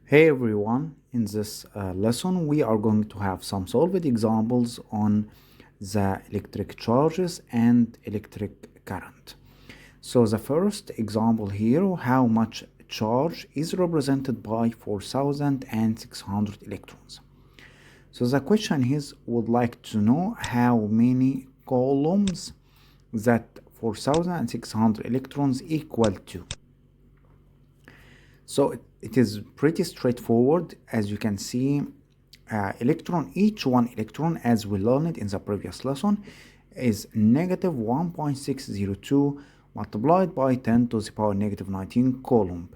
Hey everyone, in this lesson we are going to have some solved examples on the electric charges and electric current. So the first example here, how much charge is represented by 4600 electrons. So the question is, would like to know how many coulombs that 4600 electrons equal to. So it is pretty straightforward. As you can see, each one electron, as we learned in the previous lesson, is negative 1.602 multiplied by 10 to the power negative 19 Coulomb.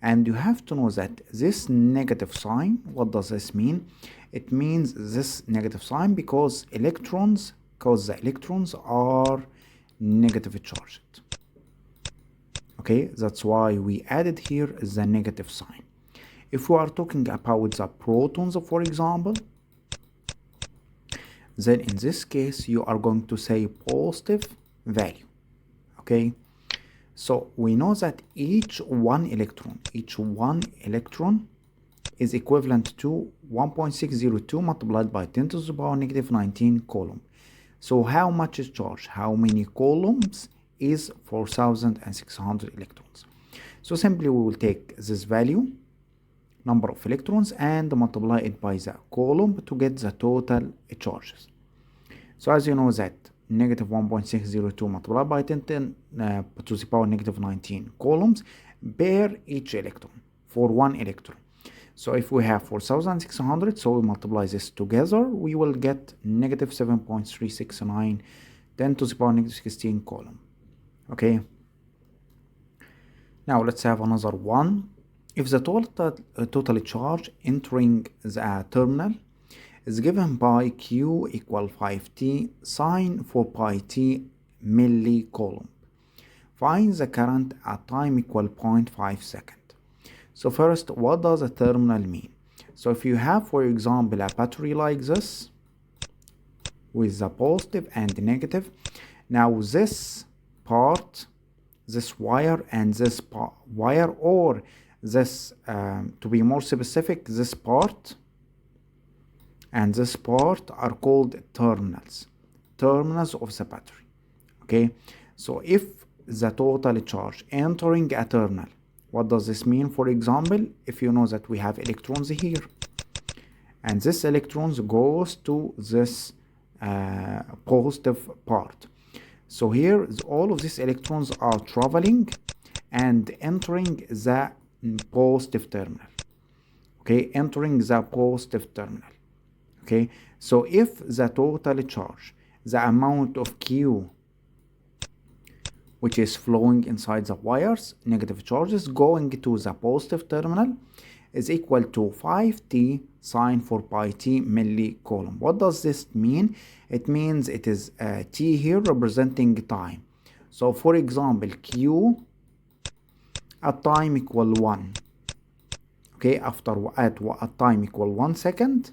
And you have to know that this negative sign, what does this mean? It means this negative sign because the electrons are negative charged. Okay, that's why we added here the negative sign. If we are talking about the protons, for example, then in this case you are going to say positive value. Okay, so we know that each one electron is equivalent to 1.602 multiplied by 10 to the power negative 19 Coulomb. So how much is charged? How many coulombs is 4600 electrons? So simply we will take this value, number of electrons, and multiply it by the Coulomb to get the total charges. So as you know that negative 1.602 multiplied by 10 to the power negative 19 coulombs per each electron for one electron. So if we have 4600, so we multiply this together, we will get negative 7.369 10 to the power negative 16 Coulomb. Okay, now let's have another one. If the total charge entering the terminal is given by Q equal 5t sine 4 pi t millicoulomb, find the current at time equal 0.5 second. So first, what does a terminal mean? So if you have, for example, a battery like this with the positive and negative, now this part, this wire and this wire, or this to be more specific, this part and this part are called terminals of the battery. Okay, so if the total charge entering a terminal, what does this mean? For example, if you know that we have electrons here and this electrons goes to this positive part. So here, all of these electrons are traveling and entering the positive terminal. Okay, entering the positive terminal. Okay, so if the total charge, the amount of Q which is flowing inside the wires, negative charges going to the positive terminal, is equal to 5t sine 4 pi t millicoulomb. What does this mean? It means it is t here representing time. So for example, Q at time equal 1. Okay, at time equal 1 second,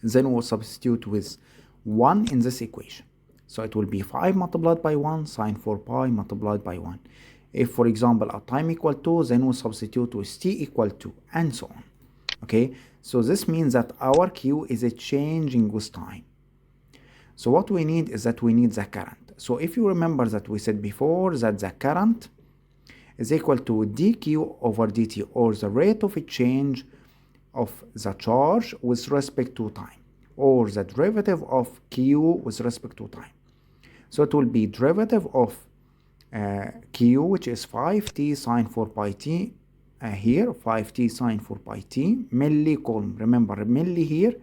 then we'll substitute with 1 in this equation. So it will be 5 multiplied by 1 sine 4 pi multiplied by 1. If, for example, at time equal 2, then we'll substitute with t equal 2, and so on. Okay, so this means that our Q is changing with time. So what we need is that we need the current. So if you remember that we said before that the current is equal to dq over dt, or the rate of change of the charge with respect to time, or the derivative of Q with respect to time. So it will be derivative of Q, which is 5t sine 4 pi t, here 5t sine 4 pi t millicoulomb. Remember, milli here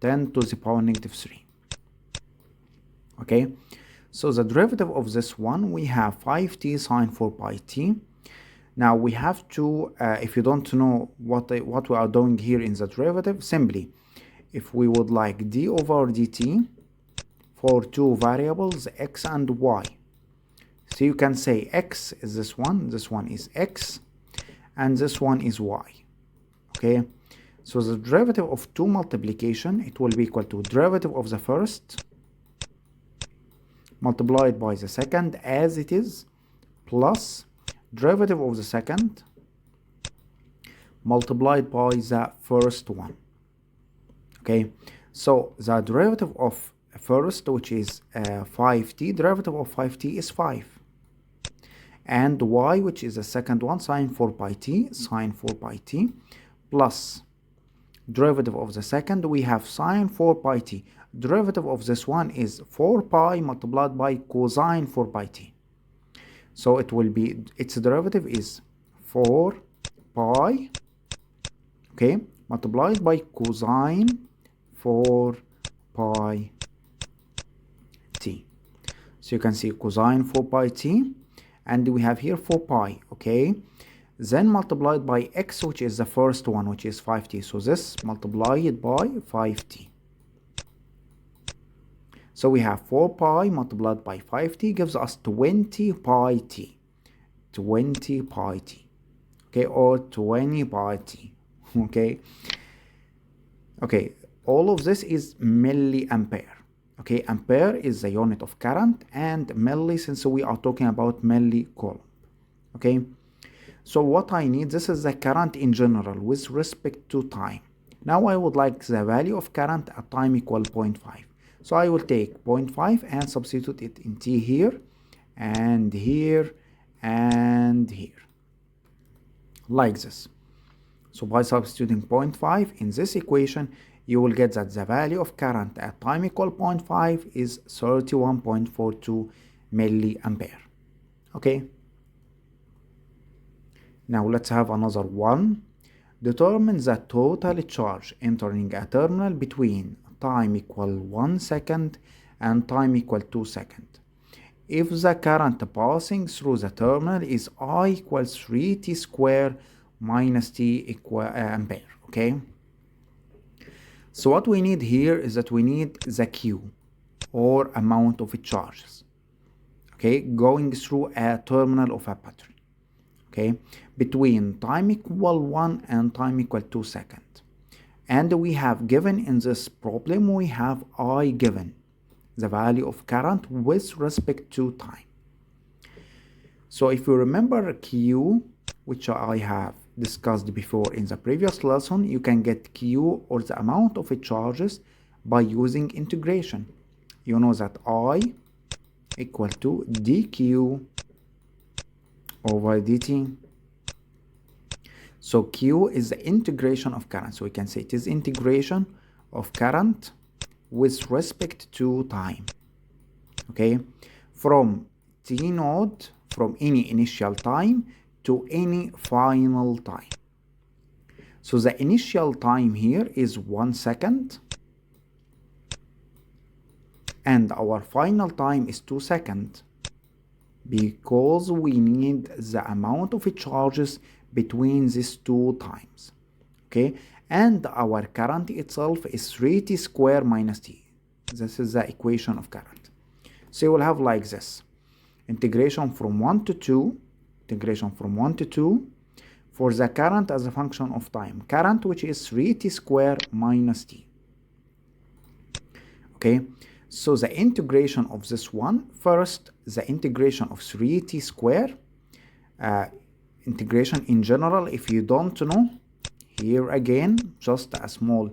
10 to the power negative 3. Okay, so the derivative of this one, we have 5t sine 4 pi t. Now we have to, if you don't know what we are doing here in the derivative, simply if we would like d over dt for two variables x and y, so you can say x is this one is x, and this one is y. Okay, so the derivative of two multiplication, it will be equal to derivative of the first multiplied by the second as it is, plus derivative of the second multiplied by the first one. Okay, so the derivative of first, which is 5t, derivative of 5t is 5. And y, which is the second one, sine 4 pi t, sine 4 pi t, plus derivative of the second, we have sine 4 pi t. Derivative of this one is 4 pi multiplied by cosine 4 pi t. So it will be, its derivative is 4 pi, okay, multiplied by cosine 4 pi t. So you can see cosine 4 pi t, and we have here 4 pi, okay, then multiplied by x, which is the first one, which is 5t. So this multiplied by 5t. So we have 4 pi multiplied by 5t gives us 20 pi t. 20 pi t. Okay, or 20 pi t. Okay. Okay, all of this is milliampere. Okay, ampere is the unit of current, and milli, since we are talking about millicoulomb. Okay, so what I need, this is the current in general with respect to time. Now I would like the value of current at time equal 0.5. So I will take 0.5 and substitute it in t here, and here, and here, like this. So by substituting 0.5 in this equation, you will get that the value of current at time equal 0.5 is 31.42 milliampere. Okay. Now let's have another one. Determine the total charge entering a terminal between time equal 1 second and time equal 2 seconds. If the current passing through the terminal is I equals 3t square minus t equal ampere. Okay. So what we need here is that we need the Q, or amount of charges, okay, going through a terminal of a battery, okay, between time equal 1 and time equal 2 seconds. And we have given in this problem, we have I given, the value of current with respect to time. So if you remember Q, which I have discussed before in the previous lesson, you can get Q, or the amount of charges, by using integration. You know that I equal to dq over dt. So Q is the integration of current. So we can say it is integration of current with respect to time. Okay, from t node, from any initial time to any final time. So the initial time here is 1 second, and our final time is 2 seconds, because we need the amount of charges between these two times. Okay, and our current itself is 3t square minus t. This is the equation of current. So you will have like this: integration from 1 to 2, integration from 1 to 2 for the current as a function of time. Current, which is 3t square minus t. Okay, so the integration of this one, first the integration of 3t square, integration in general, if you don't know, here again, just a small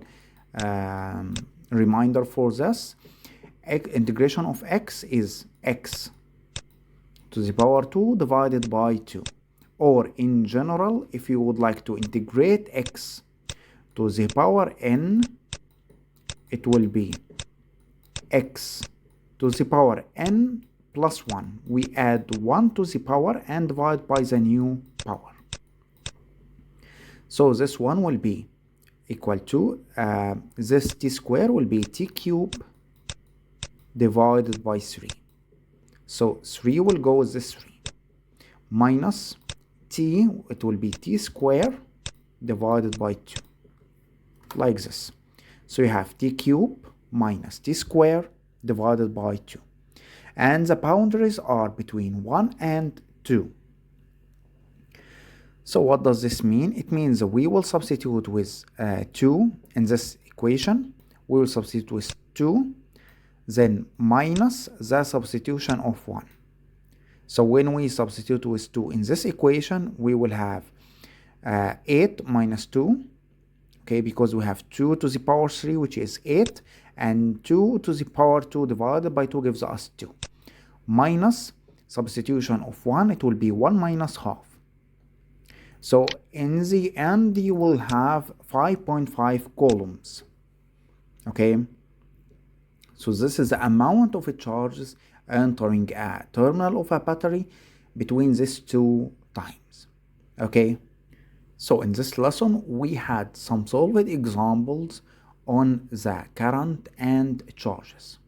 reminder for this, integration of x is x to the power 2 divided by 2. Or in general, if you would like to integrate x to the power n, it will be x to the power n plus 1. We add 1 to the power and divide by the new power. So this one will be equal to, this t square will be t cube divided by 3. So 3 will go with this 3. Minus t, it will be t square divided by 2. Like this. So you have t cube minus t square divided by 2. And the boundaries are between 1 and 2. So what does this mean? It means we will substitute with 2 in this equation. We will substitute with 2, then minus the substitution of 1. So when we substitute with 2 in this equation, we will have 8 minus 2, okay, because we have 2 to the power 3, which is 8, and 2 to the power 2 divided by 2 gives us 2. Minus substitution of 1, it will be 1 minus half. So in the end, you will have 5.5 coulombs, okay? So this is the amount of charges entering a terminal of a battery between these two times, okay? So in this lesson, we had some solved examples on the current and charges.